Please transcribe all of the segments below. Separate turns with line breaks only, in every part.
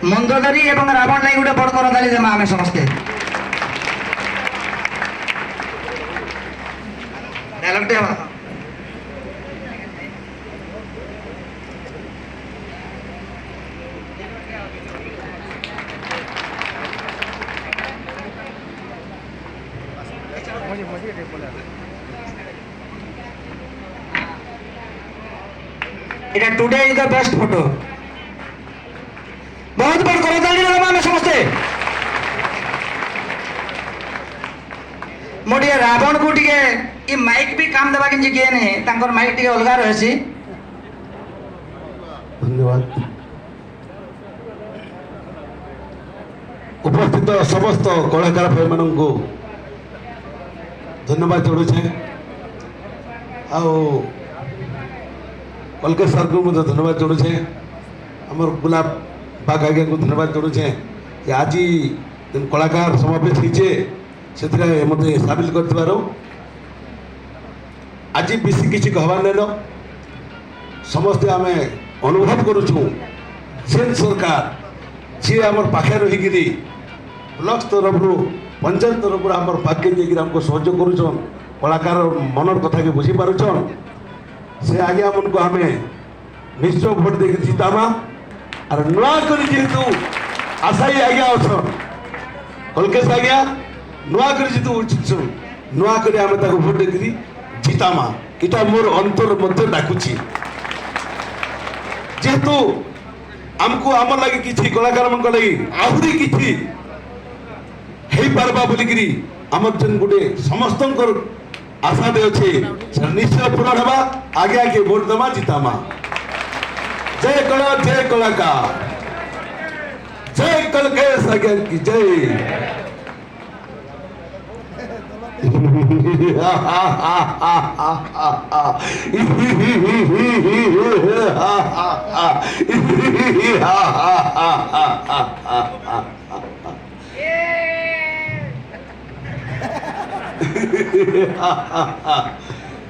मंदोदरी एवं रावण लाई गोटे बड़ कर ताली देमा आमे समस्ते डायलॉग दे এটা টুডे इज द बेस्ट फोटो बहुत बड़ कर ताली देमा आमे समस्ते मोटिए रावण को टिके ई माइक भी काम देबा किंजे के ने तांकर माइक टिके अलगा रहसी
धन्यवाद उपस्थित समस्त कलाकार भाई मानन को धन्यवाद जोड़ुछे आओ कलके सर को मुझे धन्यवाद जोड़ुछे हमर गुलाब बाग आगे को धन्यवाद जोड़ुछे कि आज दिन कलाकार समावेश होइछे सेतरे मते शामिल करथिबारो आज बेसी किछि कहबार नेलो समस्त आमे अनुभव करूछु जेन सरकार जे हमर पाखे रहिगिरी ब्लॉक तरफरु पंचायत तरफरु हमर पाखे जेगिरी हमको सहयोग करूछन कलाकार मनर कथा के बुझी पारुछन से आगे हमको हमें निश्चय भोट देके जीतामा और नुआ करी जेतु आशाई आगे अछन कलकेश आगे नुआ करी जेतु नुआ करी हमें ताको भोट देकरी जीतामा इटा मोर अंतर मध्य डाकुची जेतु हमको हमर लागि किछि कलाकार मन लागि आहुरी किछि हेई पारबा बोलिकरी हमर जन गुडे समस्तंकर आशा दे अच्छे निश्चय पूरा हवा आगे आगे वोट दमा जीतामा जय कलाकार जय कलकेश आगे की जय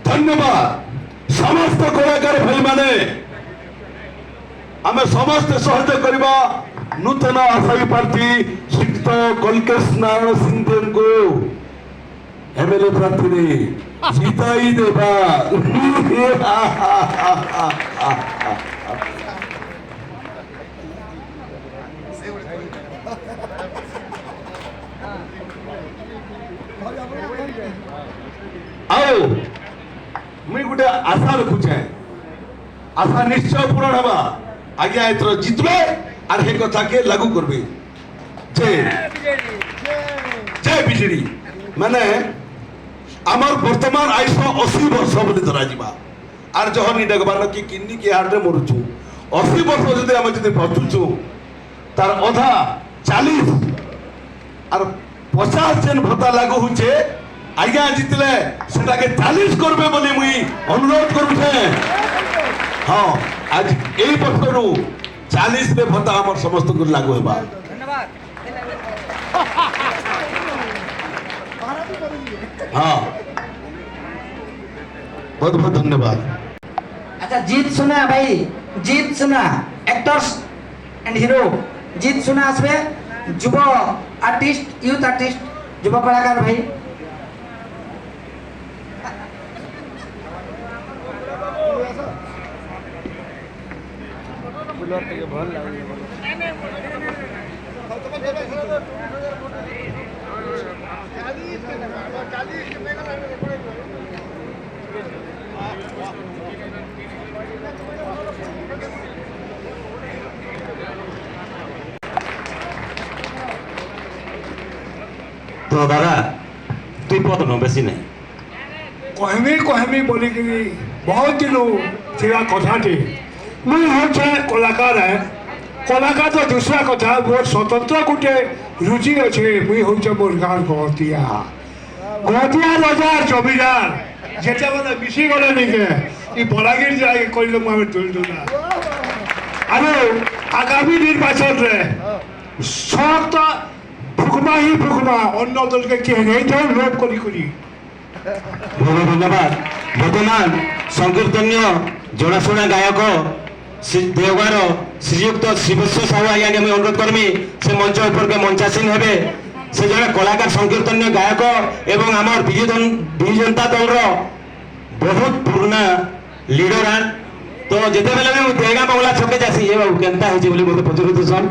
धन्यवाद समस्त कलाकार भाई माने आमे समस्त सहयोग करबा नूतन आशायी प्रार्थी श्रीयुक्त कलकेश नारायण सिंह को एमएलए प्रार्थी ने जीताई देबा आओ मुई गुटे आशा रखुचे आशा निश्चय पूर्ण हवा आगे एथरो जितबे और हे कथा के लागू करबे जय जय बिजेडी माने आमर वर्तमान आयुष 80 वर्ष बोली धरा जिबा आर जहनी डगबान की किन्नी के हार्ट रे मरुछु 80 वर्ष जदि हम जदि बचुछु तार अधा 40 और 50 जन भत्ता लागू होचे आज्ञा जितले सेटा के 40 करबे बोली मुई अनुरोध करूछे हां आज एई वर्षरु 40 रे भत्ता हमर समस्त को लागू हेबा धन्यवाद हां बहुत बहुत धन्यवाद
अच्छा जीत सुना भाई जीत सुना एक्टर्स एंड हीरो जीत सुना आसबे युव आर्टिस्ट यूथ आर्टिस्ट युव कलाकार भाई भल
तो दादा तुई पद न बेसी नहीं
कहमी बोलिकी बहुत दिन थिया कथाटी मुई होचे कलाकार है कलाकार तो दूसरा कथा मोर स्वतंत्र गोटे रुचि अच्छे मुई होचे मोर गाँव गहतिया रजार जमीदार जेटा मैंने मिसी गले निके ई बलागीर जाए कइले मामे तुलदुना आरो आगामी निर्वाचन रे सख्त फुकमा ही फुकमा अन्य दल के के नहीं तो लोभ करी
बहुत धन्यवाद। वर्तमान संकीर्तन्य जनाशुना गायक দেওগাঁর শ্রীযুক্ত শিবস্ব সাহু আজ্ঞাকে আমি অনুরোধ করমি সে মঞ্চ উপরকে মঞ্চাসীন হবে। সে জনে কলাকার সংকীর্তন্য গায়ক এবং আমার বিজু জনতা দলর বহুত পুরোনা লিডর আন। তো যেতেবেলে আমি দেগাঁ বাংলা ছকে যাসি এ বাবু কেনতা হয়েছে বলে মতো পচারুছন।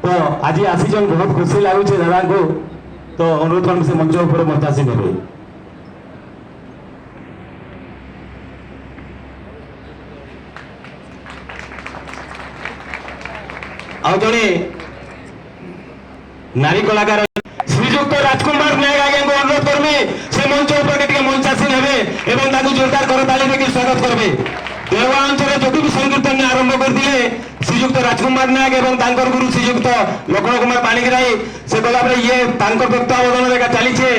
তো আজি আসিছন বহুত খুশি লাগুছে দাদাকে। তো অনুরোধ করমি সে মঞ্চ উপরে মঞ্চাসীন হবে। ଆଉ ଜଣେ ନାରୀ କଳାକାର ଶ୍ରୀଯୁକ୍ତ ରାଜକୁମାର ନାୟକ ଆଜ୍ଞାଙ୍କୁ ଅନୁରୋଧ କରିବି ସେ ମଞ୍ଚ ଉପରେ ଟିକେ ମଞ୍ଚାସୀନ ହେବେ ଏବଂ ତାଙ୍କୁ ଜୋରଦାର କରତାଳି ଦେଇକି ସ୍ୱାଗତ କରିବେ। ଦେଓଗାଁ ଅଞ୍ଚଳରେ ଯୋଉଠି ବି ସଂକୀର୍ତ୍ତନ ଆରମ୍ଭ କରିଥିଲେ ଶ୍ରୀଯୁକ୍ତ ରାଜକୁମାର ନାୟକ ଏବଂ ତାଙ୍କର ଗୁରୁ ଶ୍ରୀଯୁକ୍ତ ଲକ୍ଷ୍ମଣ କୁମାର ପାଣିଗ୍ରାହୀ ସେ ଗଲାପରେ ଇଏ ତାଙ୍କ ତତ୍ତ୍ୱାବଧାନରେ ଏକା ଚାଲିଛେ।